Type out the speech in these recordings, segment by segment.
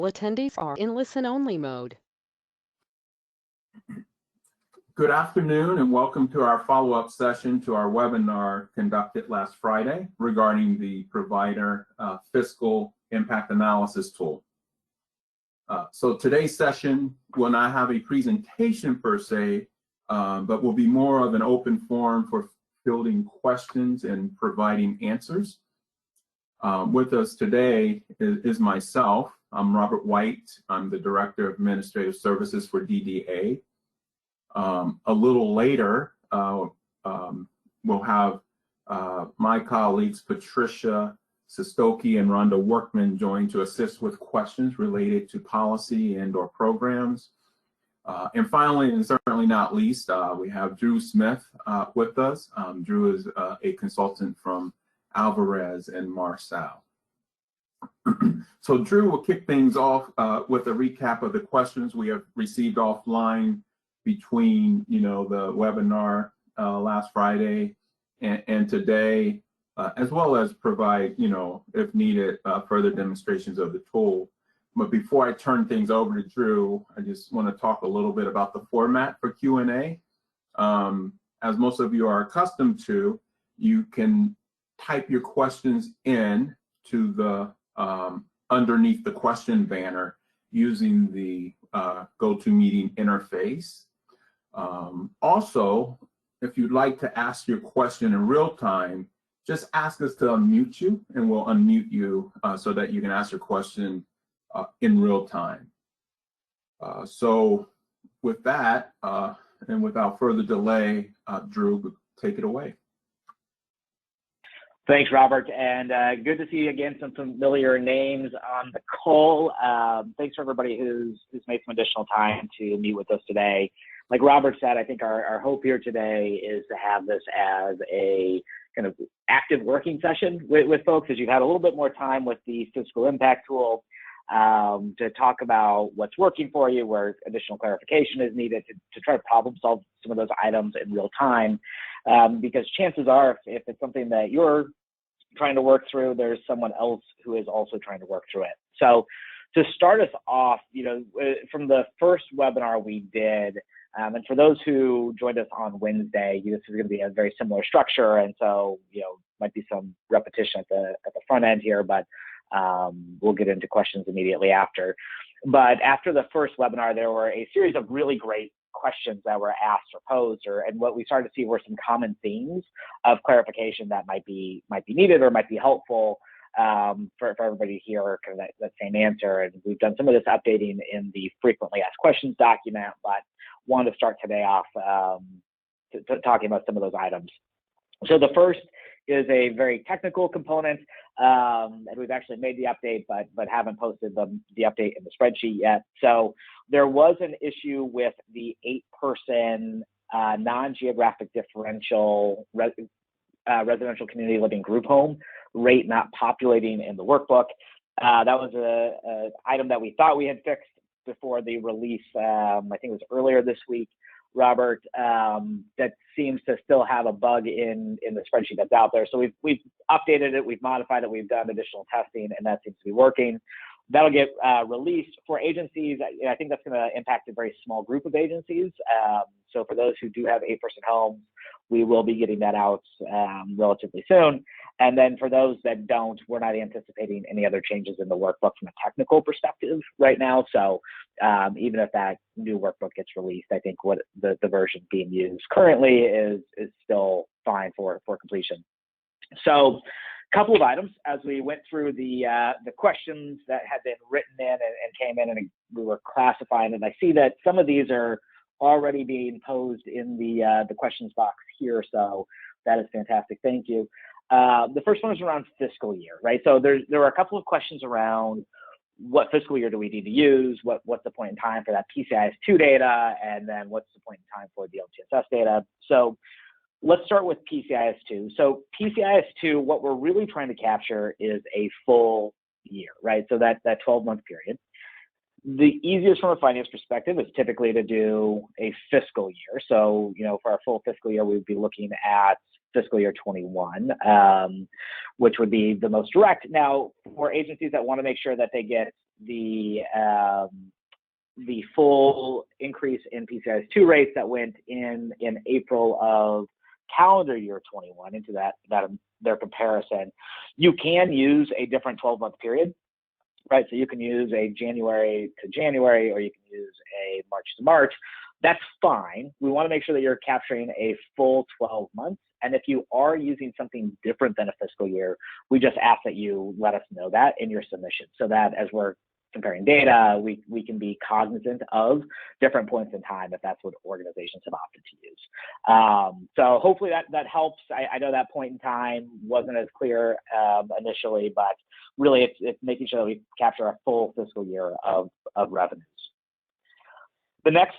Attendees are in listen-only mode. Good afternoon and welcome to our follow-up session to our webinar conducted last Friday regarding the provider fiscal impact analysis tool. So today's session will not have a presentation per se, but will be more of an open forum for fielding questions and providing answers. With us today is myself. I'm Robert White. I'm the Director of Administrative Services for DDA. A little later, we'll have my colleagues Patricia Sestoki and Rhonda Workman join to assist with questions related to policy and/or programs. And finally, and certainly not least, we have Drew Smith with us. Drew is a consultant from Alvarez and Marcel. So Drew will kick things off with a recap of the questions we have received offline between, the webinar last Friday and today, as well as provide, if needed, further demonstrations of the tool. But before I turn things over to Drew, I just want to talk a little bit about the format for Q&A. As most of you are accustomed to, you can type your questions in to the underneath the question banner using the GoToMeeting interface. Also, if you'd like to ask your question in real time, just ask us to unmute you and we'll unmute you so that you can ask your question in real time. So with that, and without further delay, Drew, take it away. Thanks, Robert, and good to see you again. Some familiar names on the call. Thanks for everybody who's made some additional time to meet with us today. Like Robert said, I think our hope here today is to have this as a kind of active working session with folks, as you've had a little bit more time with the fiscal impact tool to talk about what's working for you, where additional clarification is needed to try to problem solve some of those items in real time. Because chances are, if it's something that you're trying to work through, there's someone else who is also trying to work through it. So to start us off, from the first webinar we did, and for those who joined us on Wednesday, this is going to be a very similar structure, and so might be some repetition at the front end here, but we'll get into questions immediately after. But after the first webinar, there were a series of really great questions that were asked or posed, and what we started to see were some common themes of clarification that might be needed or might be helpful for everybody to hear kind of that same answer. And we've done some of this updating in the frequently asked questions document, but wanted to start today off talking about some of those items. So the first is a very technical component, and we've actually made the update, but haven't posted the update in the spreadsheet yet. So there was an issue with the 8-person non-geographic differential residential community living group home rate not populating in the workbook. That was an item that we thought we had fixed before the release, I think it was earlier this week, Robert, that seems to still have a bug in the spreadsheet that's out there. So we've updated it, we've modified it, we've done additional testing, and that seems to be working. That'll get released for agencies. I think that's going to impact a very small group of agencies. So for those who do have 8-person homes, we will be getting that out relatively soon. And then for those that don't, we're not anticipating any other changes in the workbook from a technical perspective right now. So even if that new workbook gets released, I think what the version being used currently is still fine for completion. So a couple of items as we went through the questions that had been written in and came in, and we were classifying, and I see that some of these are already being posed in the questions box here, so that is fantastic. Thank you. The first one is around fiscal year, right? So there were a couple of questions around what fiscal year do we need to use, what's the point in time for that PCIS2 data, and then what's the point in time for the LTSS data. So let's start with PCIS2. So PCIS2, what we're really trying to capture is a full year, right? So that 12-month period. The easiest from a finance perspective is typically to do a fiscal year. So, for our full fiscal year, we would be looking at fiscal year 21, which would be the most direct. Now, for agencies that want to make sure that they get the full increase in PCIS2 rates that went in April of calendar year 21 into their comparison, you can use a different 12-month period, right? So you can use a January to January, or you can use a March to March. That's fine. We want to make sure that you're capturing a full 12 months. And if you are using something different than a fiscal year, we just ask that you let us know that in your submission, so that as we're comparing data, we can be cognizant of different points in time if that's what organizations have opted to use. So hopefully that helps. I know that point in time wasn't as clear initially, but really it's making sure that we capture a full fiscal year of revenues. The next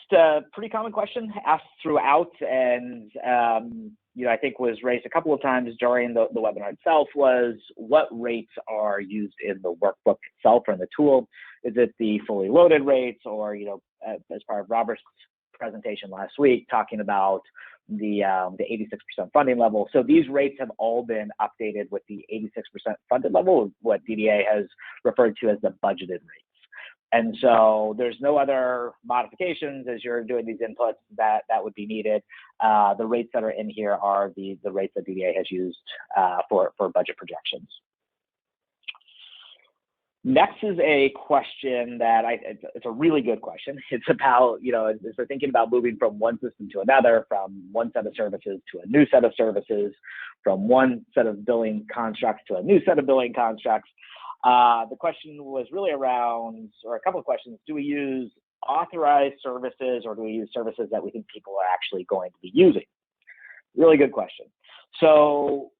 pretty common question asked throughout, and I think was raised a couple of times during the webinar itself, was what rates are used in the workbook itself or in the tool? Is it the fully loaded rates, or as part of Robert's presentation last week, talking about the 86% funding level? So these rates have all been updated with the 86% funded level, what DDA has referred to as the budgeted rates. And so there's no other modifications as you're doing these inputs that would be needed. The rates that are in here are the rates that DDA has used for budget projections. Next is a question that it's a really good question. It's about, as we're thinking about moving from one system to another, from one set of services to a new set of services, from one set of billing constructs to a new set of billing constructs. The question was really around, or a couple of questions: do we use authorized services, or do we use services that we think people are actually going to be using? Really good question. So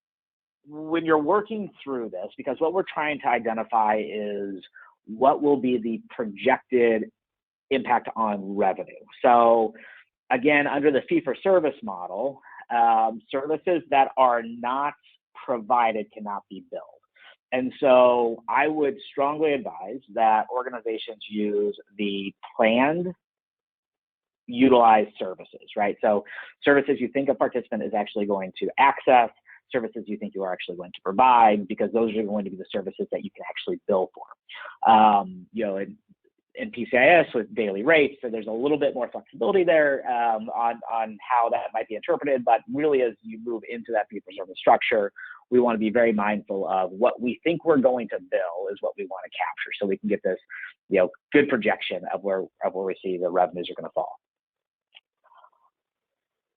when you're working through this, because what we're trying to identify is what will be the projected impact on revenue. So again, under the fee-for-service model, services that are not provided cannot be billed. And so I would strongly advise that organizations use the planned utilized services, right? So services you think a participant is actually going to access, services you think you are actually going to provide, because those are going to be the services that you can actually bill for. In PCIS with daily rates, so there's a little bit more flexibility there on how that might be interpreted. But really, as you move into that fee-for-service structure, we want to be very mindful of what we think we're going to bill is what we want to capture, so we can get this, good projection of where we see the revenues are going to fall.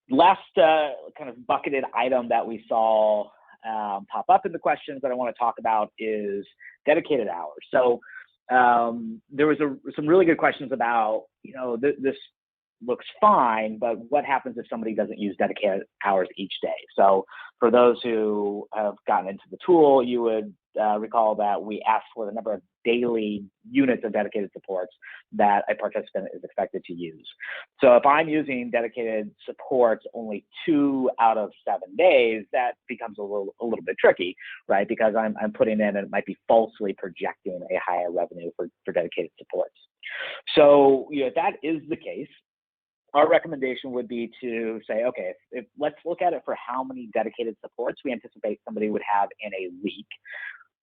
Last kind of bucketed item that we saw pop up in the questions that I want to talk about is dedicated hours. So there was some really good questions about, this looks fine, but what happens if somebody doesn't use dedicated hours each day? So for those who have gotten into the tool, you would recall that we asked for the number of daily units of dedicated supports that a participant is expected to use. So if I'm using dedicated supports only 2 out of 7 days, that becomes a little bit tricky, right? Because I'm putting in, and it might be falsely projecting a higher revenue for dedicated supports. So if that is the case, our recommendation would be to say, okay, if let's look at it for how many dedicated supports we anticipate somebody would have in a week.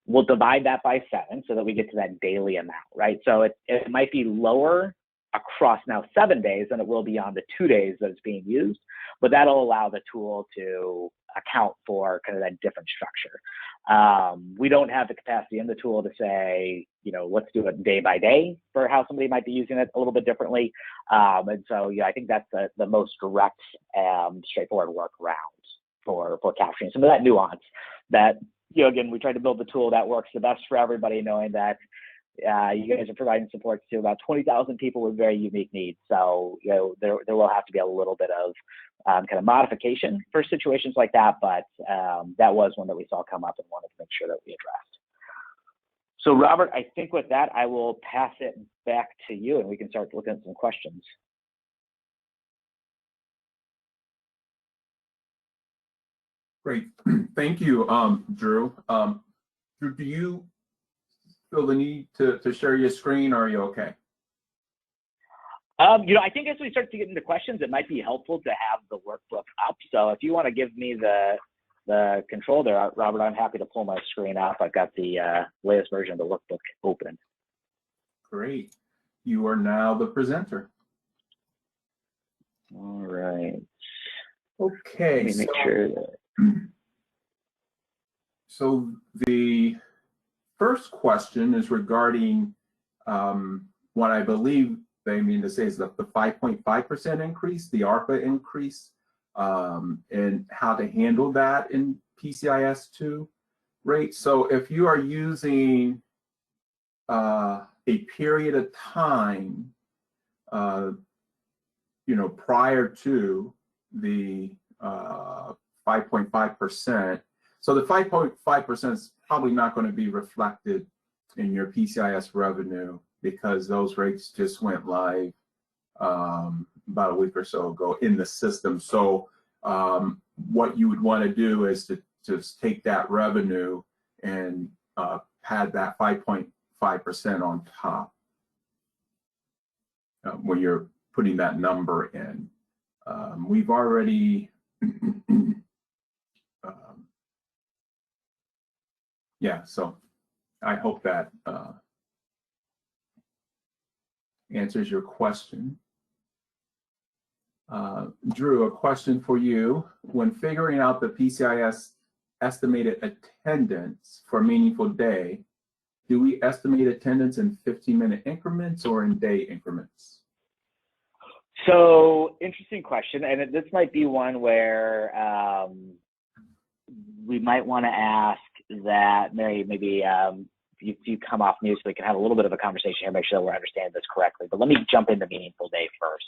We'll divide that by 7 so that we get to that daily amount, right? So it might be lower across now 7 days than it will be on the 2 days that it's being used, but that'll allow the tool to account for kind of that different structure. We don't have the capacity in the tool to say, let's do it day by day for how somebody might be using it a little bit differently. And so, I think that's the most direct, straightforward workaround for capturing some of that nuance that, again, we try to build the tool that works the best for everybody, knowing that you guys are providing support to about 20,000 people with very unique needs. So, there will have to be a little bit of kind of modification for situations like that, but that was one that we saw come up and wanted to make sure that we addressed. So, Robert, I think with that, I will pass it back to you, and we can start looking at some questions. Great. Thank you, Drew. Drew, do you feel the need to share your screen, or are you okay? I think as we start to get into questions, it might be helpful to have the workbook up. So if you want to give me the control there, Robert, I'm happy to pull my screen up. I've got the latest version of the workbook open. Great. You are now the presenter. All right. Okay. Let me make sure that. So the first question is regarding what I believe they mean to say is the 5.5% increase, the APRA increase, and how to handle that in PCIS2 rates. So if you are using a period of time, prior to the 5.5%, so the 5.5% is probably not going to be reflected in your PCIS revenue because those rates just went live about a week or so ago in the system. So what you would want to do is to just take that revenue and pad that 5.5% on top when you're putting that number in. We've already yeah, so I hope that answers your question. Drew, a question for you. When figuring out the PCIS estimated attendance for a meaningful day, do we estimate attendance in 15-minute increments or in day increments? So interesting question, and this might be one where we might want to ask that Mary, maybe you come off mute so we can have a little bit of a conversation here, make sure that we're understanding this correctly. But let me jump into meaningful day first.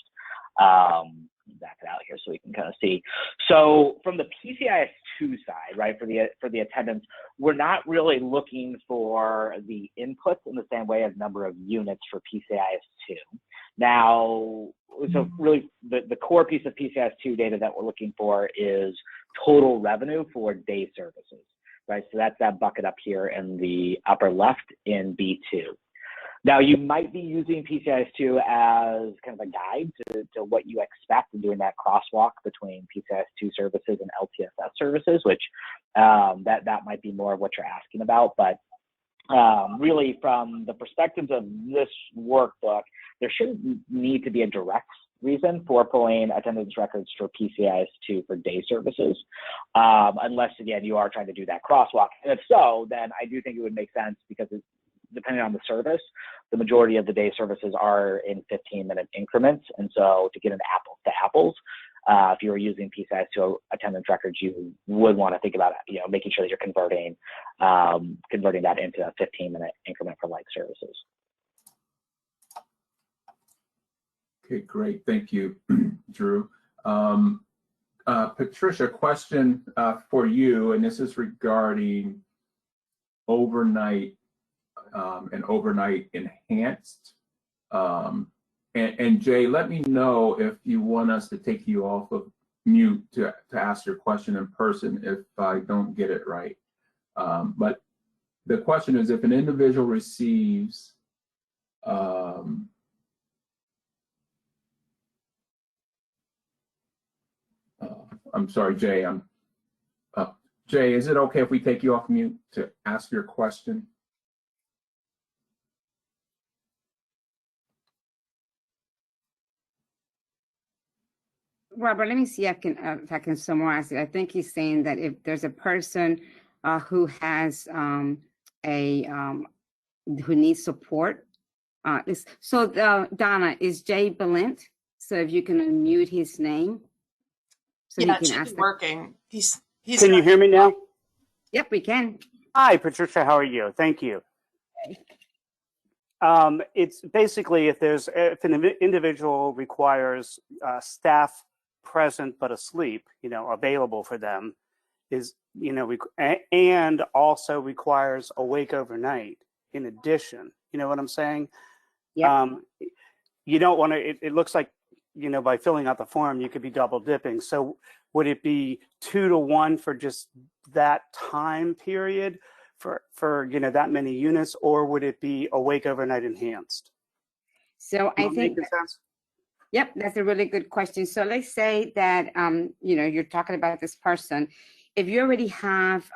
Back it out here so we can kind of see. So from the PCIS2 side, right, for the attendance, we're not really looking for the inputs in the same way as number of units for PCIS2. Now, so really the core piece of PCIS2 data that we're looking for is total revenue for day services, right? So that's that bucket up here in the upper left in B2. Now, you might be using PCIS2 as kind of a guide to what you expect and doing that crosswalk between PCIS2 services and LTSS services, which that might be more of what you're asking about. But really, from the perspectives of this workbook, there shouldn't need to be a direct reason for pulling attendance records for PCIS2 for day services, unless, again, you are trying to do that crosswalk. And if so, then I do think it would make sense because depending on the service, the majority of the day services are in 15-minute increments. And so to get an apples to apples, if you were using PCIS2 attendance records, you would want to think about, making sure that you're converting that into a 15-minute increment for like services. Okay, great. Thank you, Drew. Patricia, question for you, and this is regarding overnight and overnight enhanced. And Jay, let me know if you want us to take you off of mute to ask your question in person if I don't get it right. But the question is, if an individual receives I'm sorry, Jay. Jay, is it okay if we take you off mute to ask your question? Robert, let me see if I can summarize it. I think he's saying that if there's a person who has who needs support, Donna, is Jay Balint? So if you can unmute his name, so yeah, he can ask. Working. He's. Can you hear me now? Yep, we can. Hi, Patricia. How are you? Thank you. It's basically if an individual requires staff present but asleep, available for them, and also requires awake overnight in addition. You know what I'm saying? Yeah. You don't want to. It looks like by filling out the form you could be double dipping. So would it be 2 to 1 for just that time period for that many units, or would it be awake overnight enhanced? So I think. Sense? Yep, that's a really good question. So let's say that you're talking about this person. If you already have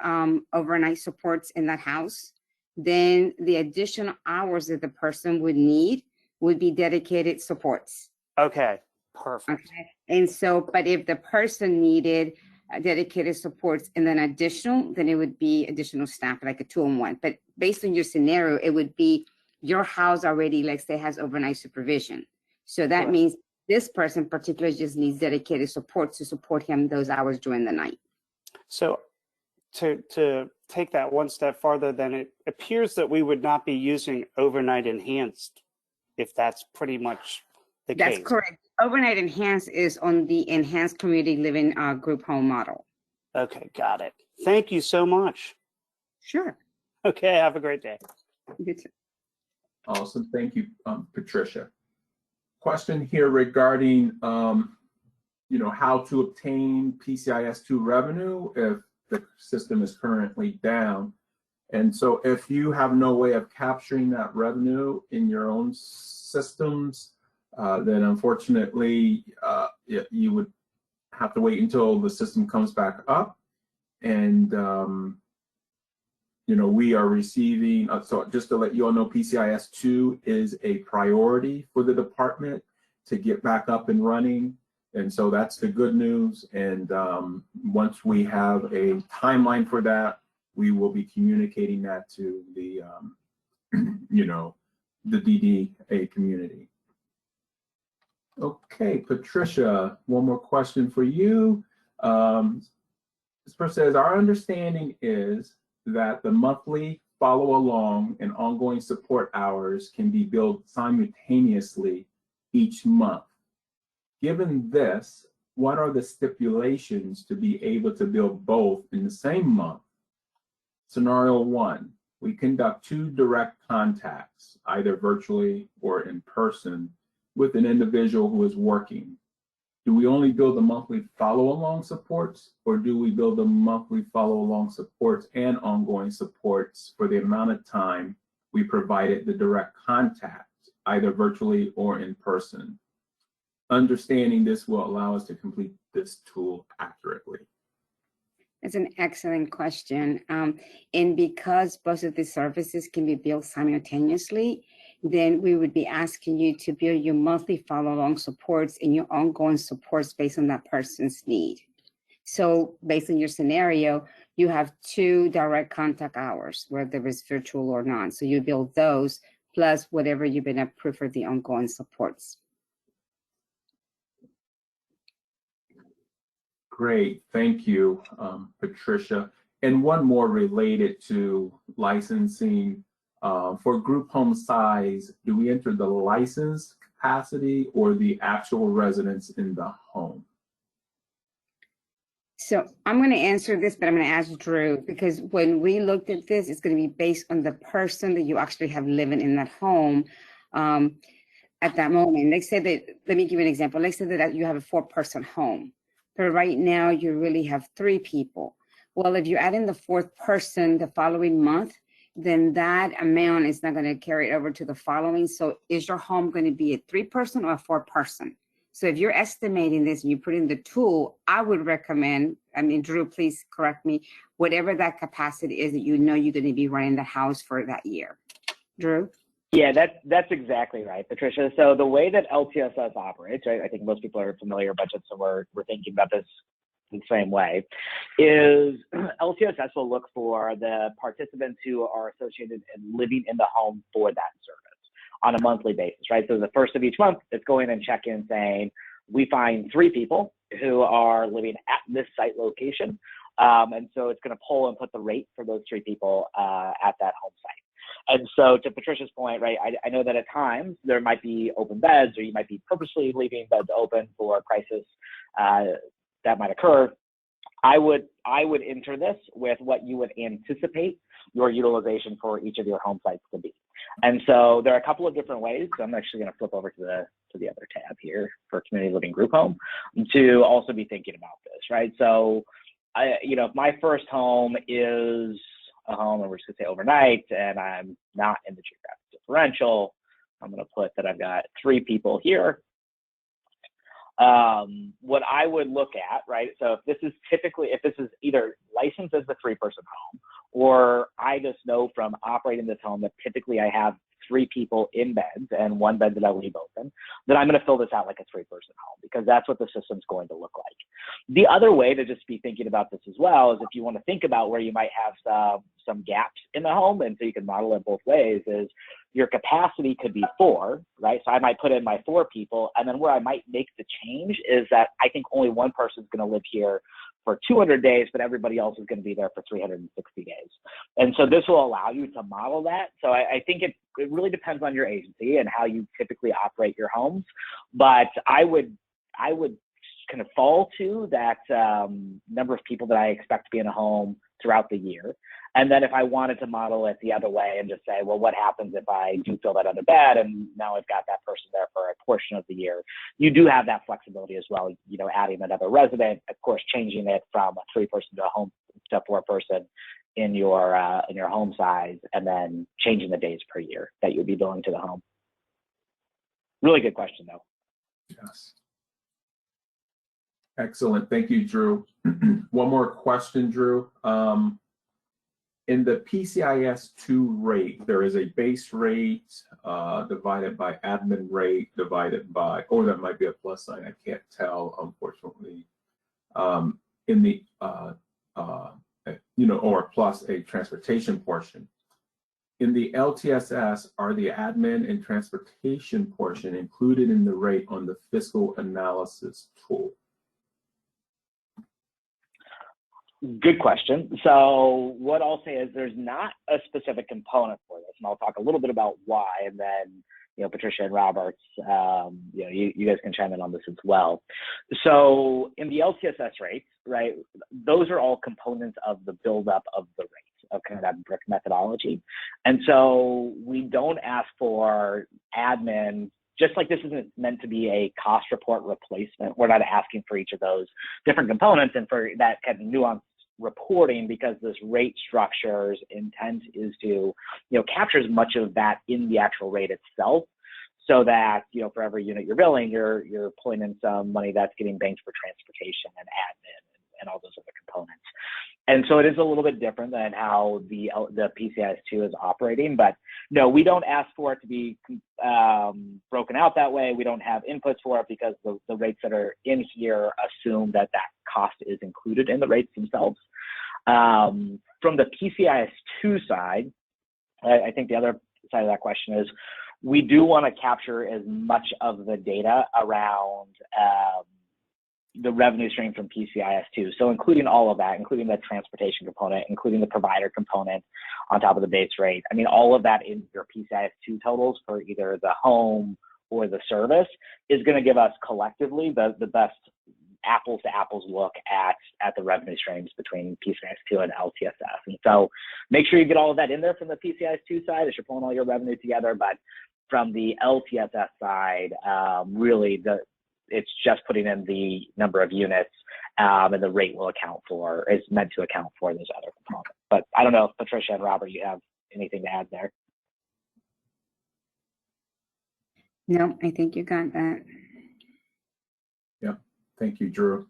overnight supports in that house, then the additional hours that the person would need would be dedicated supports. Okay, perfect. Okay. And so, but if the person needed dedicated supports and then additional, then it would be additional staff, like a 2-on-1. But based on your scenario, it would be your house already, like say, has overnight supervision. So that Correct. means this person particularly just needs dedicated support to support him those hours during the night. So to take that one step farther, then it appears that we would not be using overnight enhanced, if that's pretty much the That's case. correct. Overnight enhanced is on the enhanced community living group home model. Okay, got it. Thank you so much. Sure. Okay, have a great day. You too. Awesome. Thank you, Patricia. Question here regarding, how to obtain PCIS2 revenue if the system is currently down. And so if you have no way of capturing that revenue in your own systems, then unfortunately, you would have to wait until the system comes back up. And, we are receiving, so just to let you all know, PCIS2 is a priority for the department to get back up and running. And so that's the good news. And once we have a timeline for that, we will be communicating that to the, the DDA community. Okay, Patricia, one more question for you. This person says, our understanding is that the monthly follow along and ongoing support hours can be billed simultaneously each month. Given this, what are the stipulations to be able to bill both in the same month? Scenario 1, we conduct 2 direct contacts, either virtually or in person, with an individual who is working. Do we only bill the monthly follow-along supports, or do we bill the monthly follow-along supports and ongoing supports for the amount of time we provided the direct contact, either virtually or in person? Understanding this will allow us to complete this tool accurately. It's an excellent question. And because both of these services can be billed simultaneously, then we would be asking you to bill your monthly follow-along supports and your ongoing supports based on that person's need. So based on your scenario, you have 2 direct contact hours, whether it's virtual or not. So you bill those plus whatever you've been approved for the ongoing supports. Great, thank you, Patricia. And one more related to licensing. For group home size, do we enter the license capacity or the actual residents in the home? So I'm going to answer this, but I'm going to ask Drew, because when we looked at this, it's going to be based on the person that you actually have living in that home at that moment. Let's say that, let me give you an example. Let's say that you have a 4-person home, but right now you really have 3 people. Well, if you add in the 4th person the following month, then that amount is not going to carry it over to the following. So is your home going to be a 3-person or a 4-person? So if you're estimating this and you put in the tool, I would recommend, Drew, please correct me, whatever that capacity is that you're going to be running the house for that year. Drew? Yeah, that's exactly right, Patricia. So the way that LTSS operates, right, I think most people are familiar budgets, so we're thinking about this the same way, is LTSS will look for the participants who are associated and living in the home for that service on a monthly basis, right? So the first of each month, it's going and check in saying, we find 3 people who are living at this site location. And so it's going to pull and put the rate for those 3 people at that home site. And so to Patricia's point, right, I know that at times there might be open beds, or you might be purposely leaving beds open for a crisis that might occur. I would enter this with what you would anticipate your utilization for each of your home sites to be. And so there are a couple of different ways. So I'm actually going to flip over to the other tab here for community living group home to also be thinking about this, right? So if my first home is a home, and we're just going to say overnight, and I'm not in the geographic differential, I'm going to put that I've got 3 people here. What I would look at, right? So if this is either licensed as the 3-person home, or I just know from operating this home that typically I have 3 people in beds and 1 bed that I leave open, then I'm going to fill this out like a 3-person home, because that's what the system's going to look like. The other way to just be thinking about this as well is if you want to think about where you might have some gaps in the home, and so you can model it both ways, is your capacity could be 4, right? So I might put in my 4 people, and then where I might make the change is that I think only one person's going to live here for 200 days, but everybody else is going to be there for 360 days. And so this will allow you to model that. So I think it really depends on your agency and how you typically operate your homes. But I would kind of fall to that number of people that I expect to be in a home throughout the year. And then if I wanted to model it the other way and just say, well, what happens if I do fill that other bed and now I've got that person there for a portion of the year? You do have that flexibility as well, you know, adding another resident, of course, changing it from a 3-person to a home to 4-person in your home size, and then changing the days per year that you'd be billing to the home. Really good question, though. Yes. Excellent. Thank you, Drew. One more question, Drew. In the PCIS2 rate, there is a base rate divided by admin rate divided by, or that might be a plus sign, I can't tell, unfortunately. In the, or plus a transportation portion. In the LTSS, are the admin and transportation portion included in the rate on the fiscal analysis tool? Good question. So what I'll say is there's not a specific component for this, and I'll talk a little bit about why, and then, you know, Patricia and Roberts, you guys can chime in on this as well. So in the LTSS rates, right, those are all components of the buildup of the rates, of kind of that brick methodology. And so we don't ask for admin, just like this isn't meant to be a cost report replacement. We're not asking for each of those different components and for that kind of nuanced reporting, because this rate structure's intent is to, you know, capture as much of that in the actual rate itself, so that, you know, for every unit you're billing, you're pulling in some money that's getting banked for transportation and admin and all those other components. And so it is a little bit different than how the PCIS2 is operating, but no, we don't ask for it to be broken out that way. We don't have inputs for it, because the rates that are in here assume that that cost is included in the rates themselves. From the PCIS2 side, I think the other side of that question is we do want to capture as much of the data around the revenue stream from PCIS2. So including all of that, including the transportation component, including the provider component on top of the base rate. I mean, all of that in your PCIS2 totals for either the home or the service is going to give us collectively the best apples to apples look at the revenue streams between PCIS2 and LTSS. And so make sure you get all of that in there from the PCIS2 side as you're pulling all your revenue together. But from the LTSS side, really it's just putting in the number of units, and the rate will account for, is meant to account for those other components. But I don't know if Patricia and Robert, you have anything to add there. No, I think you got that. Yeah, thank you, Drew.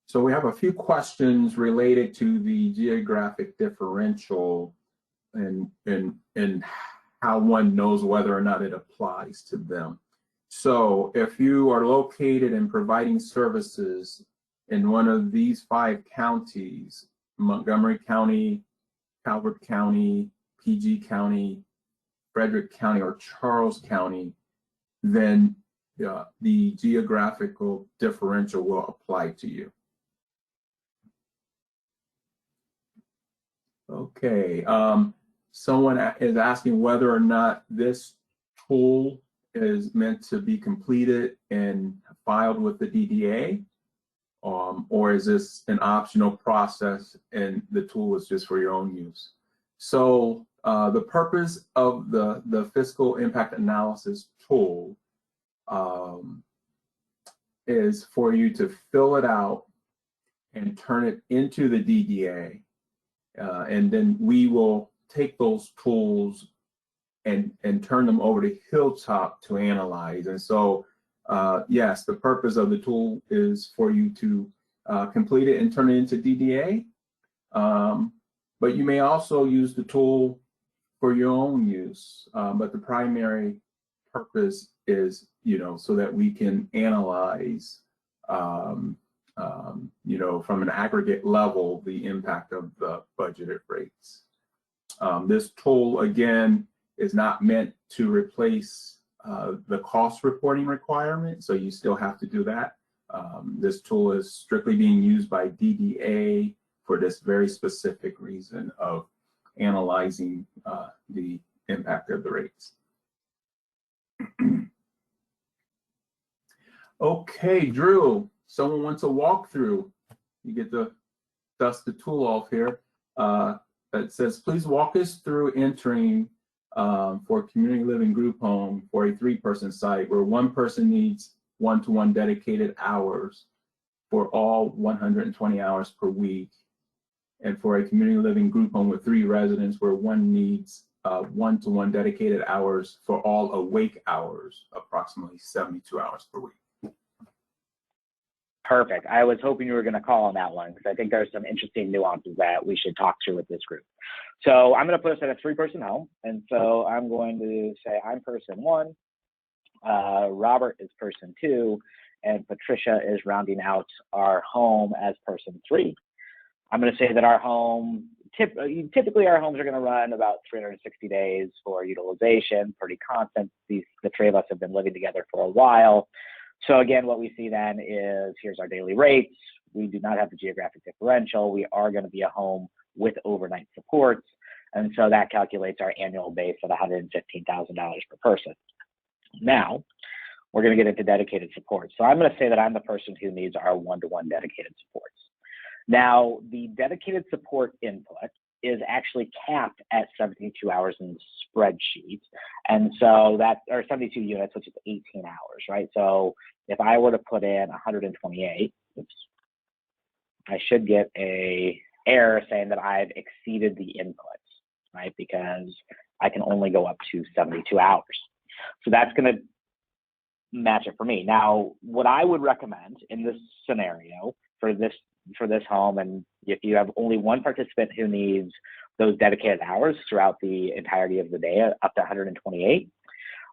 So we have a few questions related to the geographic differential and how one knows whether or not it applies to them. So if you are located and providing services in one of these 5 counties, Montgomery County, Calvert County, PG County, Frederick County, or Charles County, then the geographical differential will apply to you. Okay, someone is asking whether or not this tool is meant to be completed and filed with the DDA, or is this an optional process and the tool is just for your own use? So the purpose of the fiscal impact analysis tool is for you to fill it out and turn it into the DDA, and then we will take those tools and turn them over to Hilltop to analyze. And so, yes, the purpose of the tool is for you to complete it and turn it into DDA. But you may also use the tool for your own use. But the primary purpose is, so that we can analyze, from an aggregate level, the impact of the budgeted rates. This tool, again, is not meant to replace the cost reporting requirement, so you still have to do that. This tool is strictly being used by DDA for this very specific reason of analyzing the impact of the rates. Okay, Drew, someone wants a walkthrough. You get to dust the tool off here. That says, please walk us through entering for a community living group home for a 3-person site where one person needs one-to-one dedicated hours for all 120 hours per week, and for a community living group home with 3 residents where one needs one-to-one dedicated hours for all awake hours, approximately 72 hours per week. Perfect. I was hoping you were going to call on that one because I think there's some interesting nuances that we should talk through with this group. So I'm going to put us at a 3-person home. And so I'm going to say I'm person 1, Robert is person 2, and Patricia is rounding out our home as person 3. I'm going to say that our home, typically our homes are going to run about 360 days for utilization, pretty constant. The 3 of us have been living together for a while. So again, what we see then is here's our daily rates. We do not have the geographic differential. We are going to be a home with overnight supports. And so that calculates our annual base at $115,000 per person. Now, we're going to get into dedicated supports. So I'm going to say that I'm the person who needs our one-to-one dedicated supports. Now, the dedicated support input is actually capped at 72 hours in the spreadsheet. And so that, or 72 units, which is 18 hours, right? So if I were to put in 128, oops, I should get a error saying that I've exceeded the inputs, right? Because I can only go up to 72 hours. So that's going to match it for me. Now, what I would recommend in this scenario for this home, and if you have only one participant who needs those dedicated hours throughout the entirety of the day, up to 128,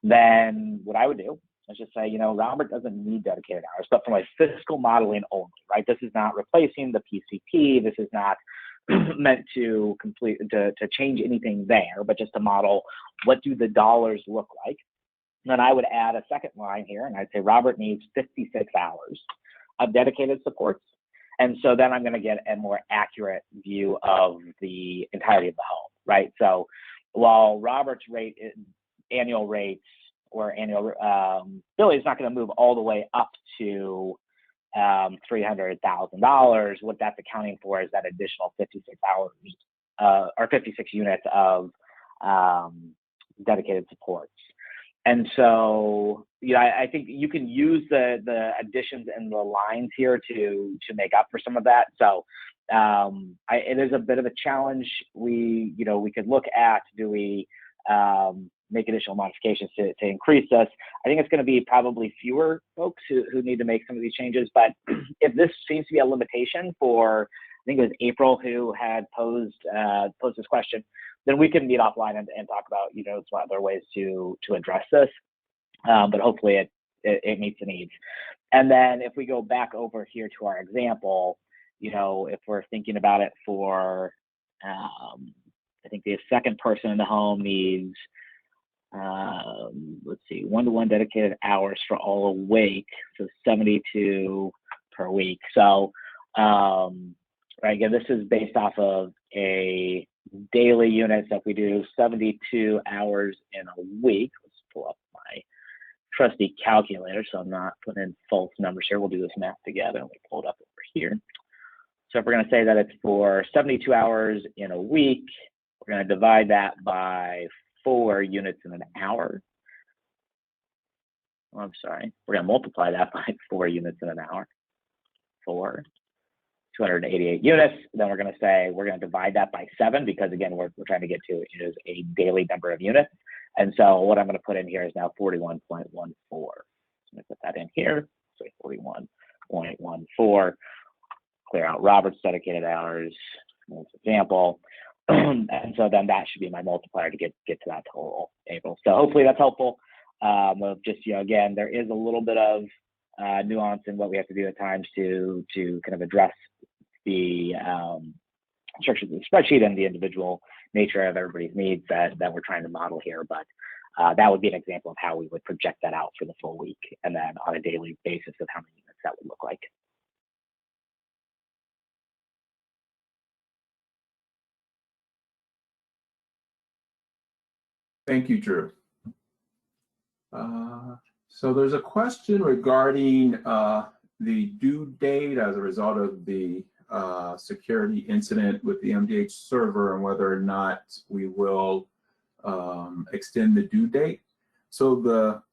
then what I would do is just say, Robert doesn't need dedicated hours, but from a fiscal modeling only, right? This is not replacing the PCP. This is not meant to change anything there, but just to model what do the dollars look like. And then I would add a second line here, and I'd say Robert needs 56 hours of dedicated supports. And so then I'm going to get a more accurate view of the entirety of the home, right? So while Robert's rate, annual rates or annual bill is not going to move all the way up to $300,000, what that's accounting for is that additional 56 hours or 56 units of dedicated supports. And so, I think you can use the additions and the lines here to make up for some of that. So it is a bit of a challenge. We could look at, do we make additional modifications to increase this? I think it's going to be probably fewer folks who need to make some of these changes. But if this seems to be a limitation for, I think it was April who had posed this question, then we can meet offline and talk about, some other ways to address this. But hopefully it meets the needs. And then if we go back over here to our example, if we're thinking about it for, I think the second person in the home needs, let's see, one-to-one dedicated hours for all awake, so 72 per week. So, right, again, this is based off of a daily unit. So if we do 72 hours in a week, let's pull up my trusty calculator so I'm not putting in false numbers here. We'll do this math together and we pull it up over here. So if we're going to say that it's for 72 hours in a week, we're going to divide that by 4 units in an hour. Oh, I'm sorry. We're going to multiply that by 4 units in an hour. 4. 288 units. Then we're going to say we're going to divide that by 7 because, again, we're trying to get to is a daily number of units. And so what I'm going to put in here is now 41.14. So I'm going to put that in here. So 41.14. Clear out Robert's dedicated hours. Example. and so then that should be my multiplier to get to that total April. So hopefully that's helpful. Of just, again, there is a little bit of nuance in what we have to do at times to kind of address the structure of the spreadsheet and the individual nature of everybody's needs that we're trying to model here. But that would be an example of how we would project that out for the full week, and then on a daily basis of how many units that would look like. Thank you, Drew. So there's a question regarding the due date as a result of the security incident with the MDH server and whether or not we will extend the due date. So the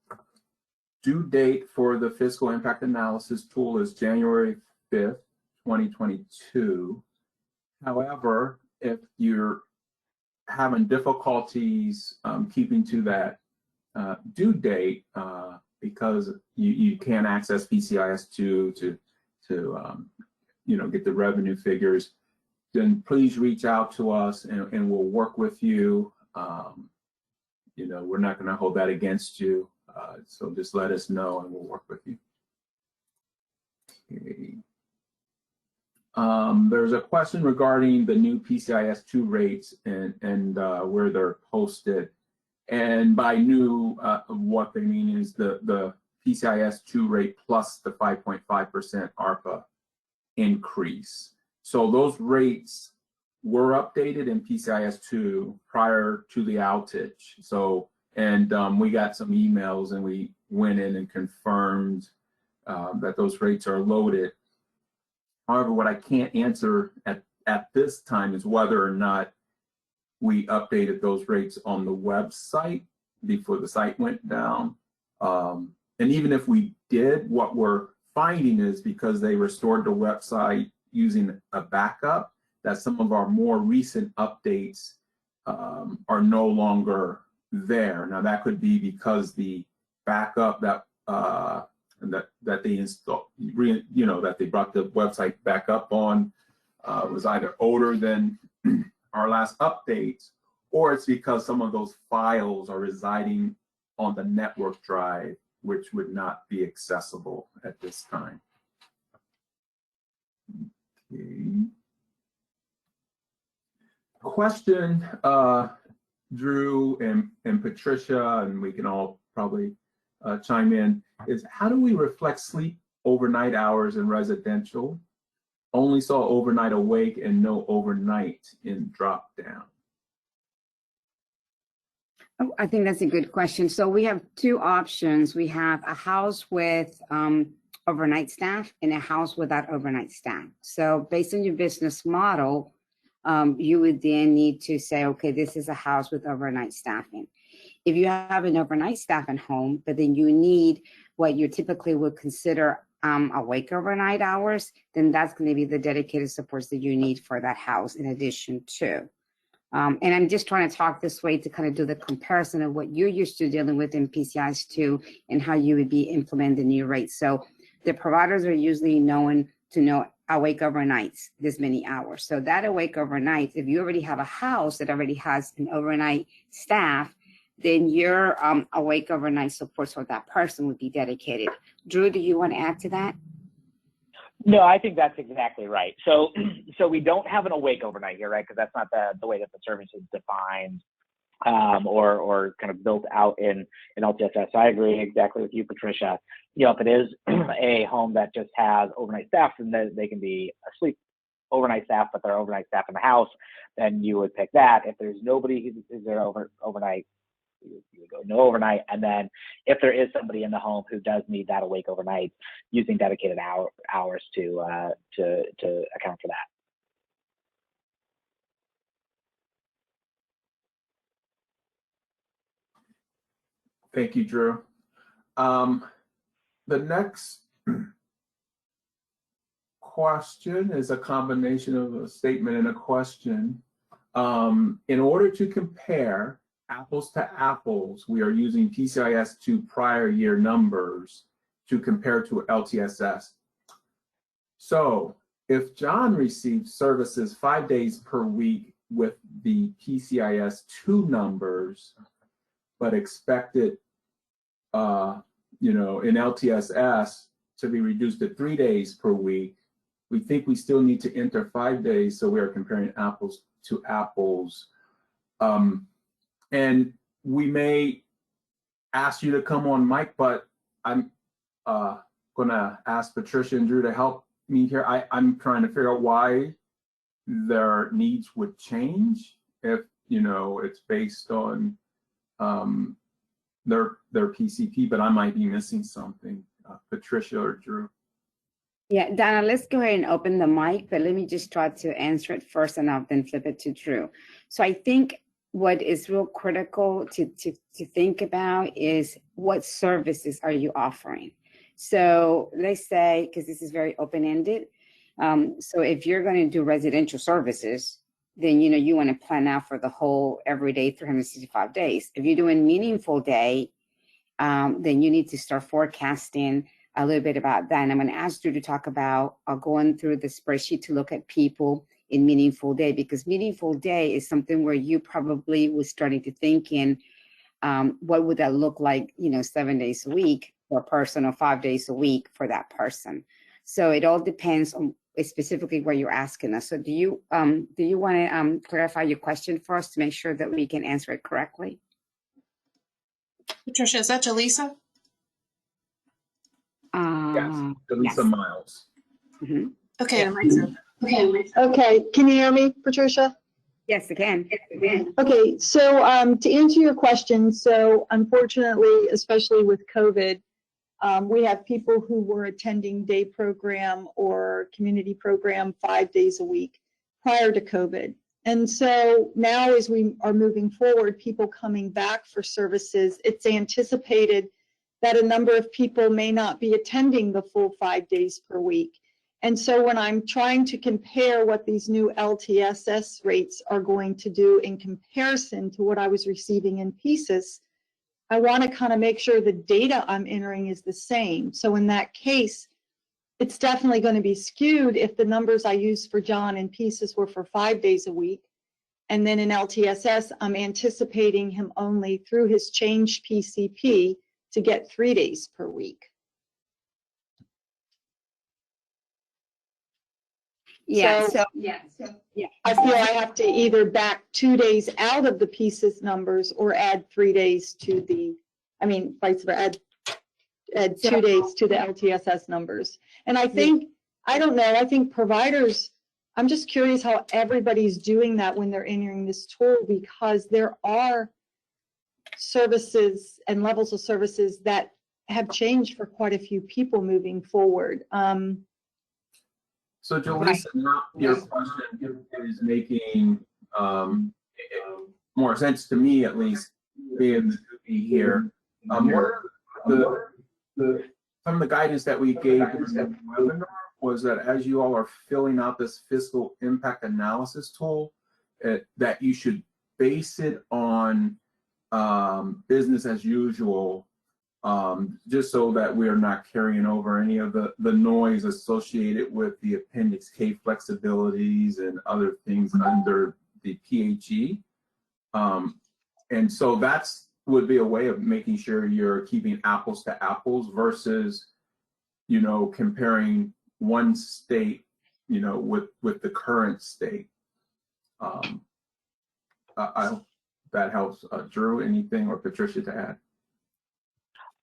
due date for the fiscal impact analysis tool is January 5th, 2022. However, if you're having difficulties keeping to that due date because you can't access PCIS2 to get the revenue figures, then please reach out to us and we'll work with you. We're not going to hold that against you, so just let us know and we'll work with you. Okay. There's a question regarding the new PCIS2 rates and where they're posted. And by new, what they mean is the PCIS2 rate plus the 5.5% APRA increase. So those rates were updated in PCIS2 prior to the outage. So, and we got some emails and we went in and confirmed that those rates are loaded. However, what I can't answer at this time is whether or not we updated those rates on the website before the site went down. And even if we did, what we're finding is because they restored the website using a backup, that some of our more recent updates are no longer there. Now that could be because the backup that they installed, that they brought the website back up on was either older than our last updates, or it's because some of those files are residing on the network drive, which would not be accessible at this time. Okay. Question, Drew and Patricia, and we can all probably chime in, is how do we reflect sleep overnight hours in residential? Only saw overnight awake and no overnight in drop down. Oh, I think that's a good question. So we have two options. We have a house with overnight staff and a house without overnight staff. So based on your business model, you would then need to say, okay, this is a house with overnight staffing. If you have an overnight staff at home, but then you need what you typically would consider awake overnight hours, then that's going to be the dedicated supports that you need for that house in addition to. And I'm just trying to talk this way to kind of do the comparison of what you're used to dealing with in PCIS2 and how you would be implementing the new rates. So the providers are usually known to know awake overnights, this many hours. So that awake overnight, if you already have a house that already has an overnight staff, then your awake overnight supports for that person would be dedicated. Drew, do you want to add to that? No, I think that's exactly right. So we don't have an awake overnight here, right? Because that's not the way that the service is defined or kind of built out in LTSS. So I agree exactly with you, Patricia. If it is a home that just has overnight staff, and they can be asleep overnight staff, but they're overnight staff in the house, then you would pick that. If there's nobody who's there overnight, you would go no overnight. And then if there is somebody in the home who does need that awake overnight, using dedicated hours to account for that. Thank you, Drew. The next question is a combination of a statement and a question. In order to compare apples to apples, we are using PCIS2 prior year numbers to compare to LTSS. So if John received services 5 days per week with the PCIS2 numbers, but expect it, you know, in LTSS to be reduced to 3 days per week. We think we still need to enter 5 days, so we are comparing apples to apples. And we may ask you to come on mic, but I'm gonna ask Patricia and Drew to help me here. I'm trying to figure out why their needs would change if, you know, it's based on their PCP, but I might be missing something. Patricia or Drew. Yeah, Donna, let's go ahead and open the mic, but let me just try to answer it first and I'll then flip it to Drew. So I think what is real critical to think about is what services are you offering? So let's say, because this is very open-ended, so if you're going to do residential services, then you know you want to plan out for the whole everyday 365 days. If you're doing meaningful day, then you need to start forecasting a little bit about that. And I'm going to ask you to talk about going through the spreadsheet to look at people in meaningful day, because meaningful day is something where you probably was starting to think in what would that look like, you know, 7 days a week for a person or 5 days a week for that person. So it all depends on specifically what you're asking us. So do you want to clarify your question for us to make sure that we can answer it correctly? Patricia, is that Jaleesa? Yes, Lisa Yes. Miles. Mm-hmm. Okay, the mic's open. Okay, can you hear me, Patricia? Yes, again. Okay, so to answer your question, so unfortunately, especially with COVID, we have people who were attending day program or community program 5 days a week prior to COVID. And so now as we are moving forward, people coming back for services, it's anticipated that a number of people may not be attending the full 5 days per week. And so when I'm trying to compare what these new LTSS rates are going to do in comparison to what I was receiving in PCIS, I want to kind of make sure the data I'm entering is the same. So in that case, it's definitely going to be skewed if the numbers I use for John in PCIS were for 5 days a week. And then in LTSS, I'm anticipating him only through his changed PCP to get 3 days per week. Yeah. So I feel I have to either back 2 days out of the PCIS numbers or add 3 days to the, I mean, vice versa, add 2 days to the LTSS numbers. And I think, I don't know, I think providers, I'm just curious how everybody's doing that when they're entering this tool, because there are services and levels of services that have changed for quite a few people moving forward. So Jaleesa, now your question is making more sense to me, at least, being the newbie here. Some of the guidance that we gave during the webinar was that as you all are filling out this fiscal impact analysis tool, that you should base it on business as usual, just so that we are not carrying over any of the noise associated with the Appendix K flexibilities and other things under the PHE. And so that's would be a way of making sure you're keeping apples to apples versus, you know, comparing one state, you know, with the current state. I hope that helps. Drew, anything, or Patricia to add?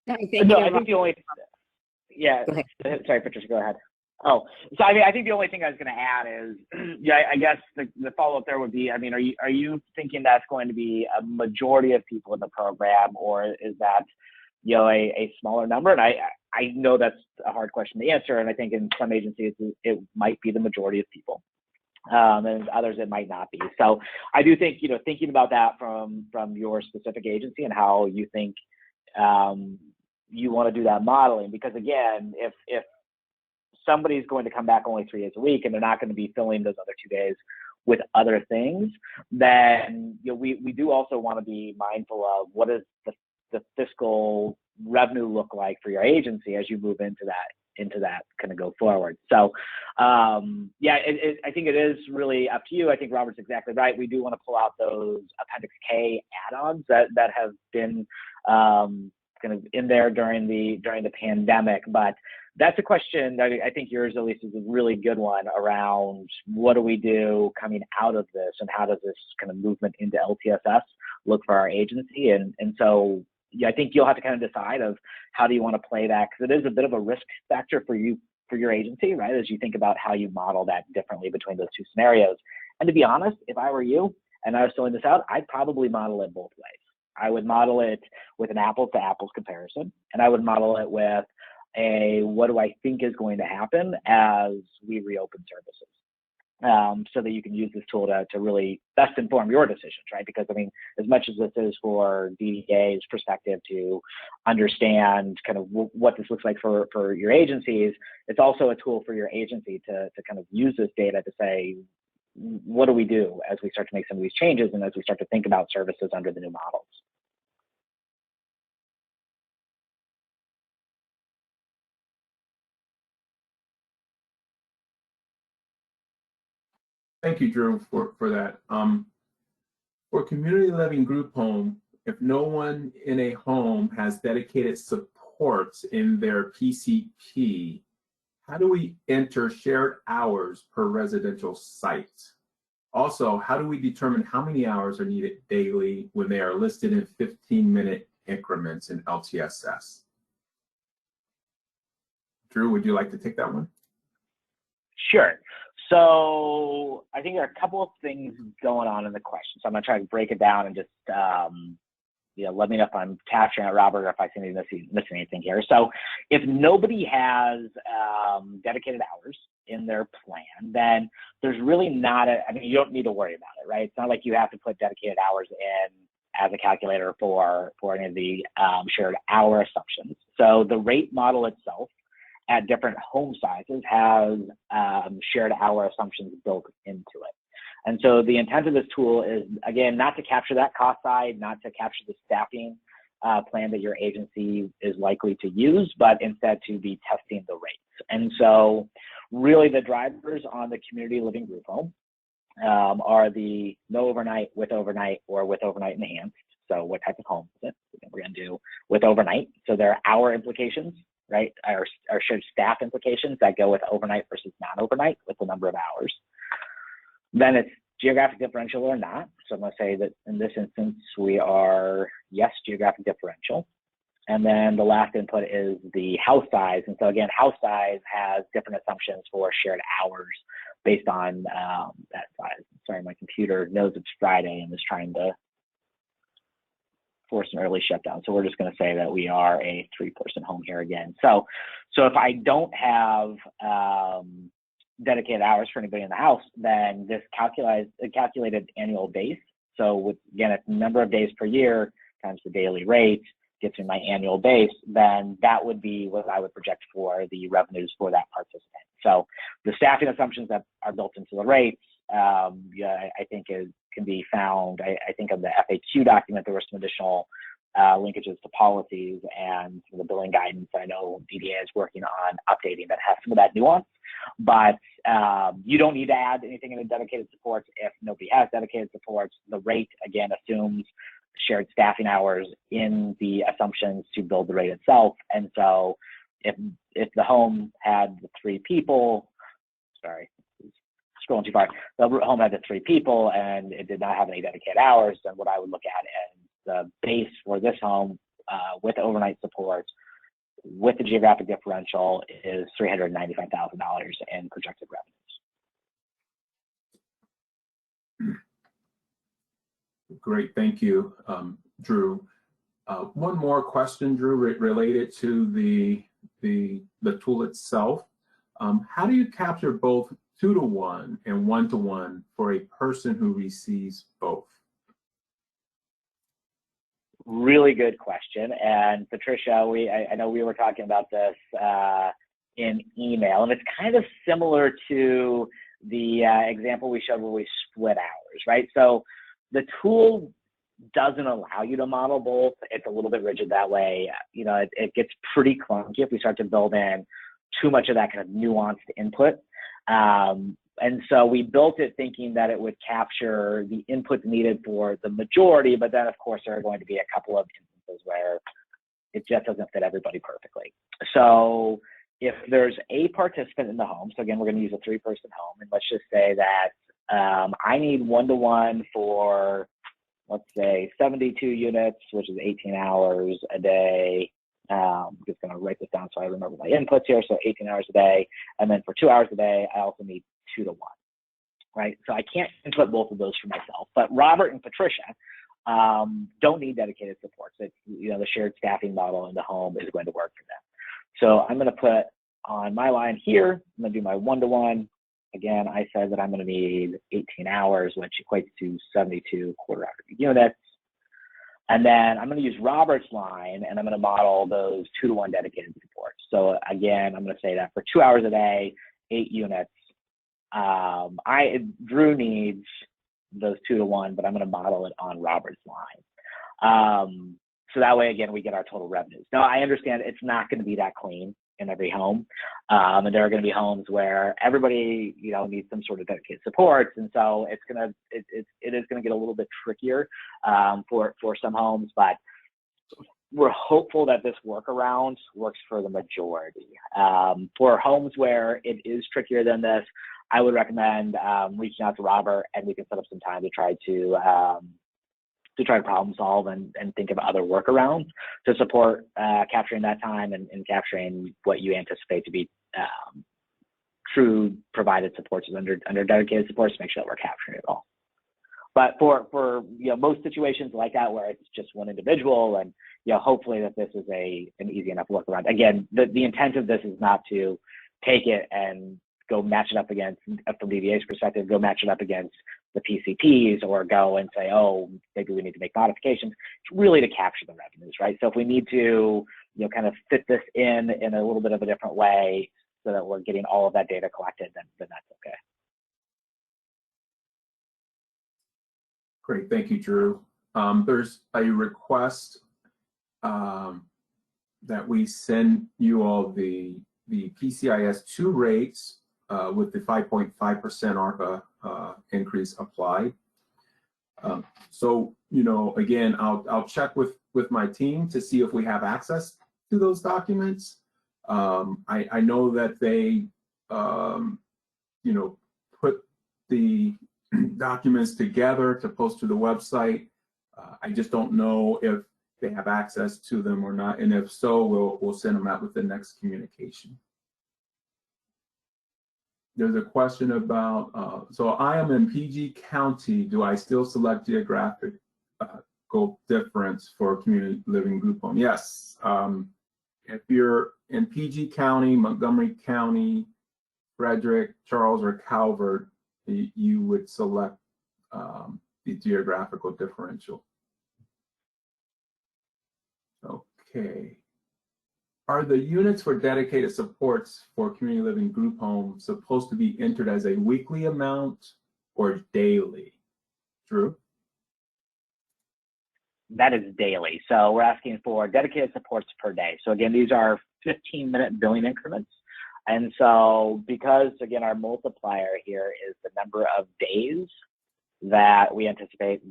No, I think the only, yeah, sorry, Patricia, go ahead. Oh, so I mean, I think the only thing I was going to add is, yeah, I guess the follow-up there would be, I mean, are you thinking that's going to be a majority of people in the program, or is that, you know, a smaller number? And I know that's a hard question to answer, and I think in some agencies it might be the majority of people, and others it might not be. So I do think, you know, thinking about that from your specific agency and how you think you want to do that modeling, because again, if somebody's going to come back only 3 days a week and they're not going to be filling those other 2 days with other things, then, you know, we do also want to be mindful of what does the fiscal revenue look like for your agency as you move into into that kind of go forward. So yeah, I think it is really up to you. I think Robert's exactly right. We do want to pull out those Appendix K add-ons that have been kind of in there during the pandemic, but that's a question that I think yours, Elise, is a really good one around what do we do coming out of this, and how does this kind of movement into LTSS look for our agency? And so yeah, I think you'll have to kind of decide of how do you want to play that, because it is a bit of a risk factor for you, for your agency, right? As you think about how you model that differently between those two scenarios. And to be honest, if I were you and I was filling this out, I'd probably model it both ways. I would model it with an apples to apples comparison, and I would model it with a what do I think is going to happen as we reopen services, so that you can use this tool to really best inform your decisions, right? Because I mean, as much as this is for DDA's perspective to understand kind of what this looks like for your agencies, it's also a tool for your agency to kind of use this data to say, what do we do as we start to make some of these changes and as we start to think about services under the new models? Thank you, Drew, for that. For community living group home, if no one in a home has dedicated supports in their PCP, how do we enter shared hours per residential site? Also, how do we determine how many hours are needed daily when they are listed in 15-minute increments in LTSS? Drew, would you like to take that one? Sure. So I think there are a couple of things going on in the question. So I'm going to try to break it down and just let me know if I'm capturing it, Robert, or if I seem to be missing anything here. So if nobody has dedicated hours in their plan, then there's really not you don't need to worry about it, right? It's not like you have to put dedicated hours in as a calculator for any of the shared hour assumptions. So the rate model itself at different home sizes has shared hour assumptions built into it. And so the intent of this tool is, again, not to capture that cost side, not to capture the staffing plan that your agency is likely to use, but instead to be testing the rates. And so really the drivers on the community living group home are the no overnight, with overnight, or with overnight enhanced. So what type of home is it? We're going to do with overnight. So there are hour implications, right? Our shared staff implications that go with overnight versus non-overnight with the number of hours. Then it's geographic differential or not. So I'm going to say that in this instance, we are, yes, geographic differential. And then the last input is the house size. And so again, house size has different assumptions for shared hours based on that size. Sorry, my computer knows it's Friday and is trying to force an early shutdown. So we're just going to say that we are a 3-person home here again. So if I don't have dedicated hours for anybody in the house, then this calculated annual base. So with, again, it's the number of days per year times the daily rate gets me my annual base, then that would be what I would project for the revenues for that participant. So the staffing assumptions that are built into the rates, I think can be found. I think of the FAQ document, there were some additional linkages to policies and some of the billing guidance I know DDA is working on updating that has some of that nuance. But you don't need to add anything in the dedicated supports if nobody has dedicated supports. The rate, again, assumes shared staffing hours in the assumptions to build the rate itself. And so if the home had the 3 people, sorry, scrolling too far, the home had the 3 people and it did not have any dedicated hours, then what I would look at is the base for this home with overnight support with the geographic differential is $395,000 in projected revenues. Great, thank you, Drew. One more question, Drew, related to the tool itself. How do you capture both 2-to-1 and 1-to-1 for a person who receives both? Really good question. And Patricia, I know we were talking about this in email, and it's kind of similar to the example we showed where we split hours, right? So the tool doesn't allow you to model both. It's a little bit rigid that way. You know, it gets pretty clunky if we start to build in too much of that kind of nuanced input. And so we built it thinking that it would capture the inputs needed for the majority, but then of course there are going to be a couple of instances where it just doesn't fit everybody perfectly. So if there's a participant in the home, so again, we're going to use a 3-person home, and let's just say that I need 1-to-1 for, let's say, 72 units, which is 18 hours a day. I'm just going to write this down so I remember my inputs here. So 18 hours a day. And then for 2 hours a day, I also need 2-to-1, right? So I can't input both of those for myself. But Robert and Patricia don't need dedicated support. So, the shared staffing model in the home is going to work for them. So I'm going to put on my line here, I'm going to do my 1-to-1. Again, I said that I'm going to need 18 hours, which equates to 72 quarter-hour units. And then I'm going to use Robert's line, and I'm going to model those 2-to-1 dedicated supports. So again, I'm going to say that for 2 hours a day, 8 units. Drew needs those 2-to-1, but I'm going to model it on Robert's line. So that way, again, we get our total revenues. Now, I understand it's not going to be that clean in every home. And there are going to be homes where everybody, needs some sort of dedicated supports. And so it is going to get a little bit trickier for some homes, but we're hopeful that this workaround works for the majority. For homes where it is trickier than this, I would recommend reaching out to Robert, and we can set up some time to try to problem solve and think of other workarounds to support capturing that time and capturing what you anticipate to be true provided supports under dedicated supports to make sure that we're capturing it all. But for most situations like that where it's just one individual, and hopefully that this is an easy enough workaround. Again, the intent of this is not to take it and go match it up against, from DVA's perspective, go match it up against the PCPs, or go and say, oh, maybe we need to make modifications. It's really to capture the revenues, right? So if we need to, kind of fit this in a little bit of a different way so that we're getting all of that data collected, then that's okay. Great, thank you, Drew. There's a request that we send you all the PCIS2 rates with the 5.5% ARPA increase applied. So, again, I'll check with my team to see if we have access to those documents. I know that they, put the documents together to post to the website. I just don't know if they have access to them or not, and if so, we'll send them out with the next communication. There's a question about, so I am in PG County. Do I still select geographic difference for community living group home? Yes. If you're in PG County, Montgomery County, Frederick, Charles, or Calvert, you would select the geographical differential. Okay. Are the units for dedicated supports for community living group homes supposed to be entered as a weekly amount or daily? Drew? That is daily. So we're asking for dedicated supports per day. So again, these are 15-minute billing increments. And so because, again, our multiplier here is the number of days that we anticipate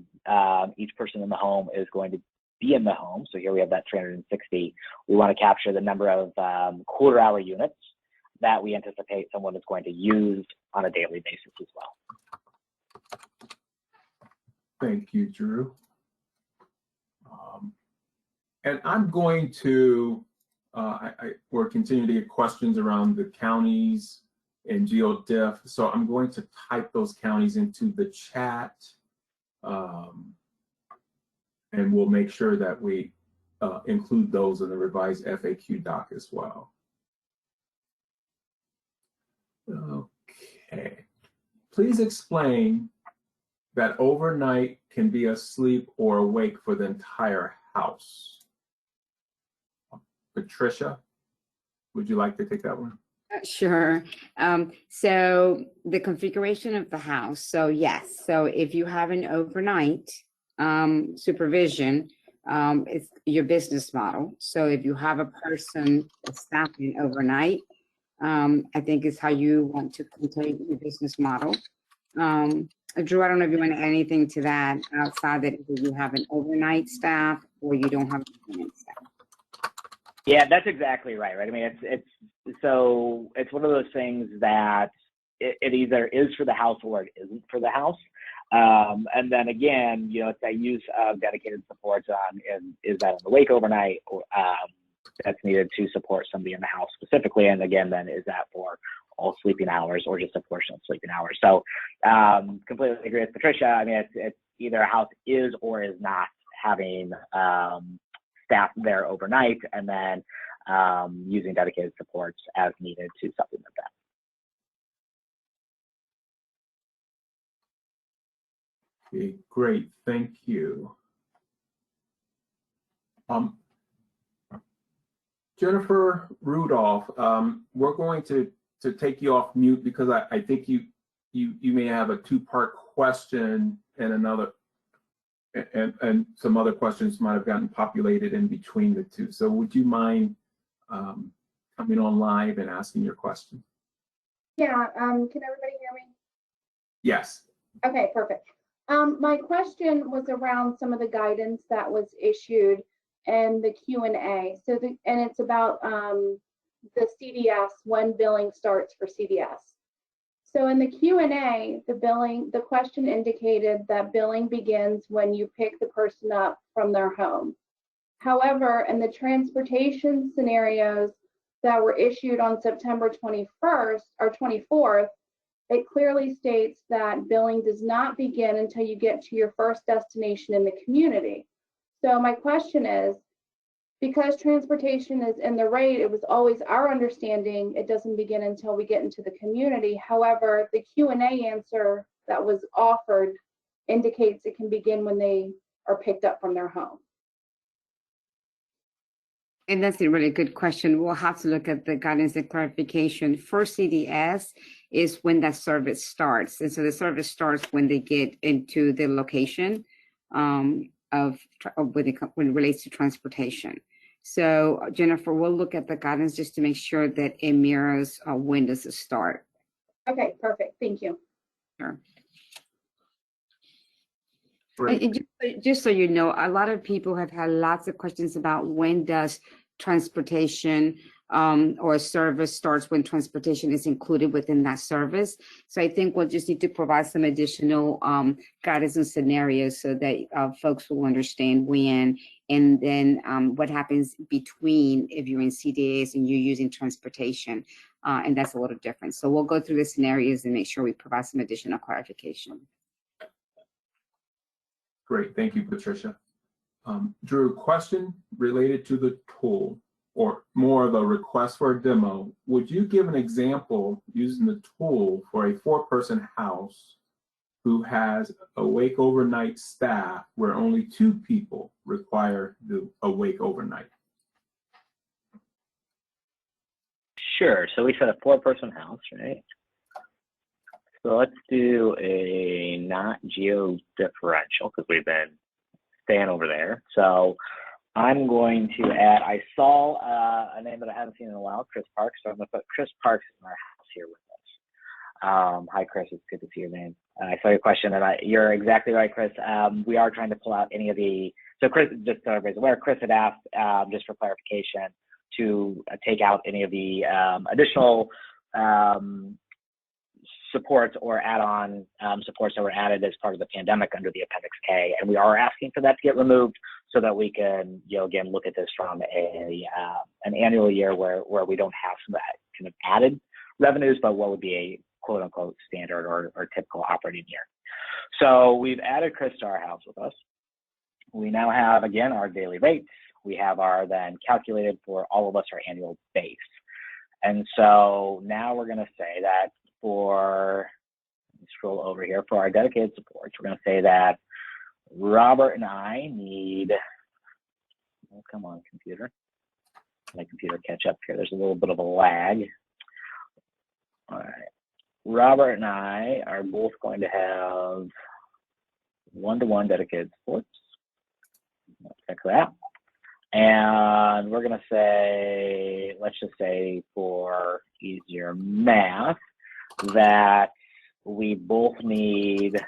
each person in the home is going to be in the home. So here we have that 360. We want to capture the number of quarter-hour units that we anticipate someone is going to use on a daily basis as well. Thank you, Drew. And I'm going to, we're continuing to get questions around the counties and Geo Diff. So I'm going to type those counties into the chat. And we'll make sure that we include those in the revised FAQ doc as well. Okay. Please explain that overnight can be asleep or awake for the entire house. Patricia, would you like to take that one? Sure. So the configuration of the house. So yes. So if you have an overnight supervision, it's your business model. So if you have a person staffing overnight, I think is how you want to complete your business model. Drew, I don't know if you want to add anything to that outside that either you have an overnight staff or you don't have an overnight staff. Yeah, that's exactly right. I mean, it's one of those things that it either is for the house or it isn't for the house. And then again, you know, it's that use of dedicated supports on, is that on the wake overnight or that's needed to support somebody in the house specifically. And again, then is that for all sleeping hours or just a portion of sleeping hours? So completely agree with Patricia. I mean, it's either a house is or is not having staff there overnight, and then using dedicated supports as needed to supplement that. Okay, great, thank you. Jennifer Rudolph, we're going to take you off mute because I think you may have a two-part question and another, and some other questions might have gotten populated in between the two. So would you mind coming on live and asking your question? Yeah, can everybody hear me? Yes. Okay, perfect. My question was around some of the guidance that was issued and the Q&A. And it's about the CDS, when billing starts for CDS. So in the Q&A, the question indicated that billing begins when you pick the person up from their home. However, in the transportation scenarios that were issued on September 21st or 24th, it clearly states that billing does not begin until you get to your first destination in the community. So my question is, because transportation is in the rate, it was always our understanding it doesn't begin until we get into the community. However, the Q&A answer that was offered indicates it can begin when they are picked up from their home. And that's a really good question. We'll have to look at the guidance and clarification. For CDS is when that service starts. And so the service starts when they get into the location when it relates to transportation. So Jennifer, we'll look at the guidance just to make sure that it mirrors when does it start. Okay, perfect. Thank you. Sure. Great. And just so you know, a lot of people have had lots of questions about when does transportation or a service starts, when transportation is included within that service. So I think we'll just need to provide some additional guidance and scenarios so that folks will understand when, and then what happens between if you're in CDAs and you're using transportation. And that's a little different. So we'll go through the scenarios and make sure we provide some additional clarification. Great, thank you, Patricia. Drew, question related to the tool, or more of a request for a demo. Would you give an example using the tool for a 4-person house who has awake overnight staff where only 2 people require the awake overnight? Sure. So we said a 4-person house, right? So let's do a not Geo Differential because we've been staying over there. So I'm going to add, I saw a name that I haven't seen in a while, Chris Parks. So I'm going to put Chris Parks in our house here with us. Hi, Chris. It's good to see your name. I saw your question, and you're exactly right, Chris. We are trying to pull out any of the, so Chris, just so everybody's aware, Chris had asked, just for clarification, to take out any of the additional supports or add-on supports that were added as part of the pandemic under the Appendix K, and we are asking for that to get removed so that we can, you know, again, look at this from an annual year where we don't have some of that kind of added revenues, but what would be a quote-unquote standard or typical operating year. So we've added Chris to our house with us. We now have, again, our daily rates. We have our then calculated for all of us our annual base. And so now we're going to say that for, scroll over here, for our dedicated supports, we're going to say that Robert and I need, oh, come on, computer. My computer catch up here. There's a little bit of a lag. All right. Robert and I are both going to have 1-to-1 dedicated supports. Check that. And we're going to say, let's just say for easier math, that we both need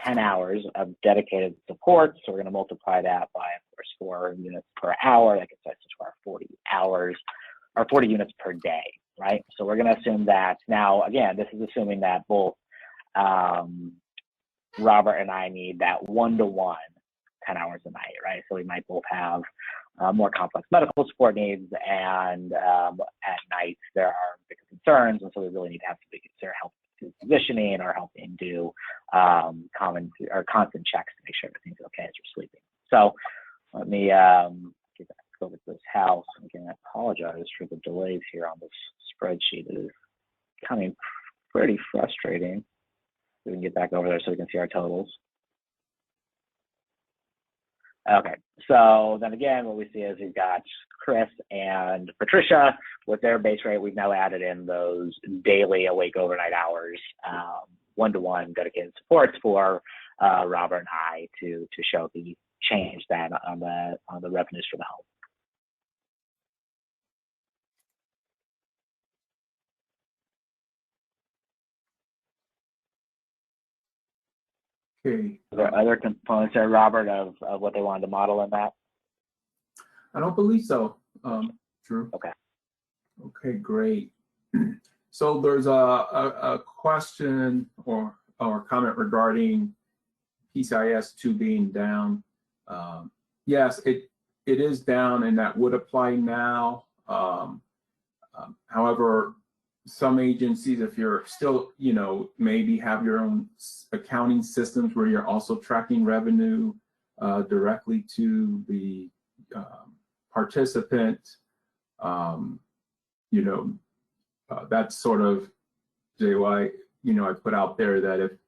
10 hours of dedicated support. So we're going to multiply that by, of course, 4 units per hour. That gets us to our 40 hours, or 40 units per day, right? So we're going to assume that, now, again, this is assuming that both Robert and I need that 1-to-1 10 hours a night, right? So we might both have more complex medical support needs, and at night there are bigger concerns, and so we really need to have to consider help to positioning or helping do constant checks to make sure everything's okay as we're sleeping. So let me get back over to this house. Again, I apologize for the delays here on this spreadsheet. It is becoming pretty frustrating. We can get back over there so we can see our totals. Okay, so then again, what we see is we've got Chris and Patricia with their base rate. We've now added in those daily awake overnight hours, 1-to-1 dedicated supports for Robert and I to show the change then on the revenues for the home. Okay. Are there other components there, Robert, of what they wanted to model in that? I don't believe so, Drew. Okay. Okay, great. So there's a question or comment regarding PCIS2 being down. Yes, it is down, and that would apply now. However, some agencies, if you're still, maybe have your own accounting systems where you're also tracking revenue directly to the participant, that's sort of JY, I put out there that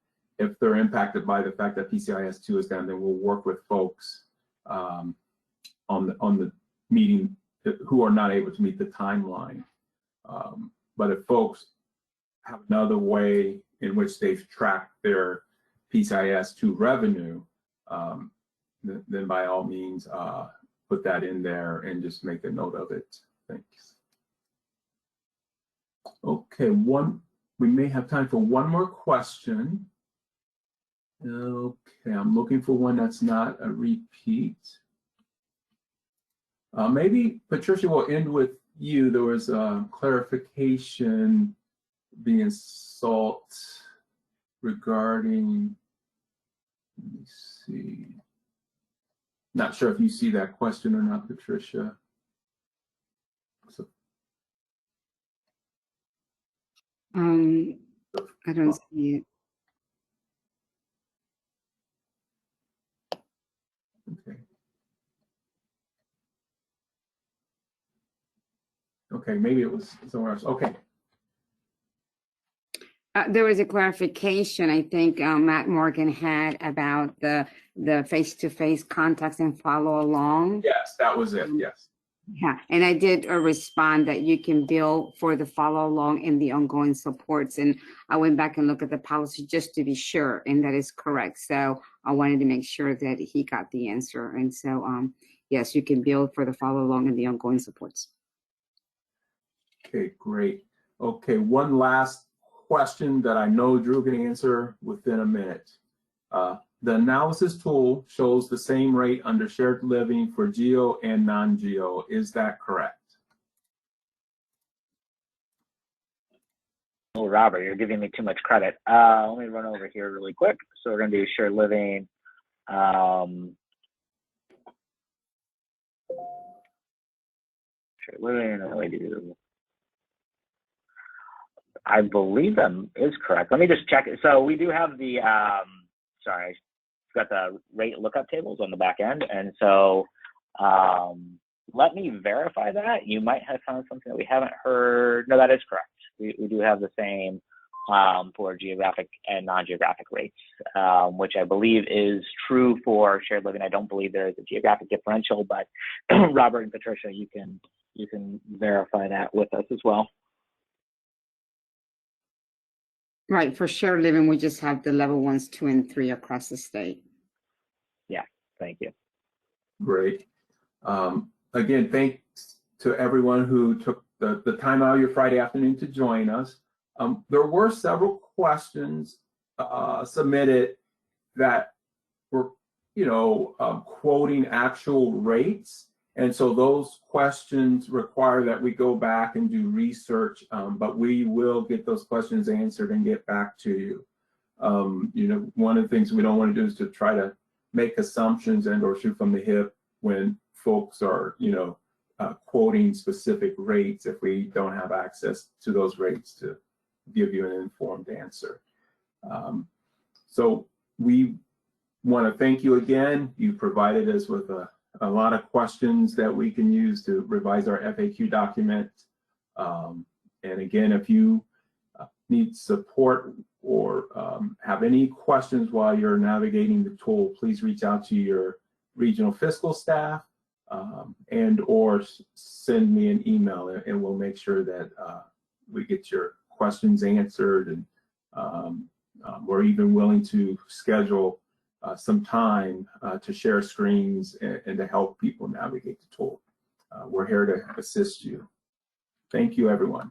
if they're impacted by the fact that PCIS2 is down, then we'll work with folks on the meeting who are not able to meet the timeline. But if folks have another way in which they've tracked their PCIS2 revenue, then by all means, put that in there and just make a note of it. Thanks. Okay, we may have time for one more question. Okay, I'm looking for one that's not a repeat. Maybe Patricia, will end with you. There was a clarification being sought regarding, let me see. Not sure if you see that question or not, Patricia. So, I don't see it. okay. Okay, maybe it was somewhere else. Okay. There was a clarification I think Matt Morgan had about the face-to-face contacts and follow along. Yes, that was it. Yes. Yeah, and I did respond that you can bill for the follow along and the ongoing supports. And I went back and looked at the policy just to be sure, and that is correct. So I wanted to make sure that he got the answer. And so, yes, you can bill for the follow along and the ongoing supports. Okay, great. Okay, one last question that I know Drew can answer within a minute. The analysis tool shows the same rate under shared living for Geo and non-Geo. Is that correct? Oh, Robert, you're giving me too much credit. Let me run over here really quick. So we're going to do shared living. Shared living, and we do. I believe that is correct. Let me just check it. So we do have the, sorry, got the rate lookup tables on the back end. And so let me verify that. You might have found something that we haven't heard. No, that is correct. We do have the same for geographic and non-geographic rates, which I believe is true for shared living. I don't believe there is a geographic differential, but Robert and Patricia, you can verify that with us as well. Right, for shared living, we just have the level 1s, 2, and 3 across the state. Yeah, thank you. Great. Again, thanks to everyone who took the time out of your Friday afternoon to join us. There were several questions submitted that were, quoting actual rates. And so those questions require that we go back and do research, but we will get those questions answered and get back to you. One of the things we don't want to do is to try to make assumptions and or shoot from the hip when folks are, quoting specific rates if we don't have access to those rates to give you an informed answer. So we want to thank you again. You provided us with a lot of questions that we can use to revise our FAQ document. And again, if you need support or have any questions while you're navigating the tool, please reach out to your regional fiscal staff and or send me an email, and we'll make sure that we get your questions answered. And we're even willing to schedule some time to share screens and to help people navigate the tool. We're here to assist you. Thank you, everyone.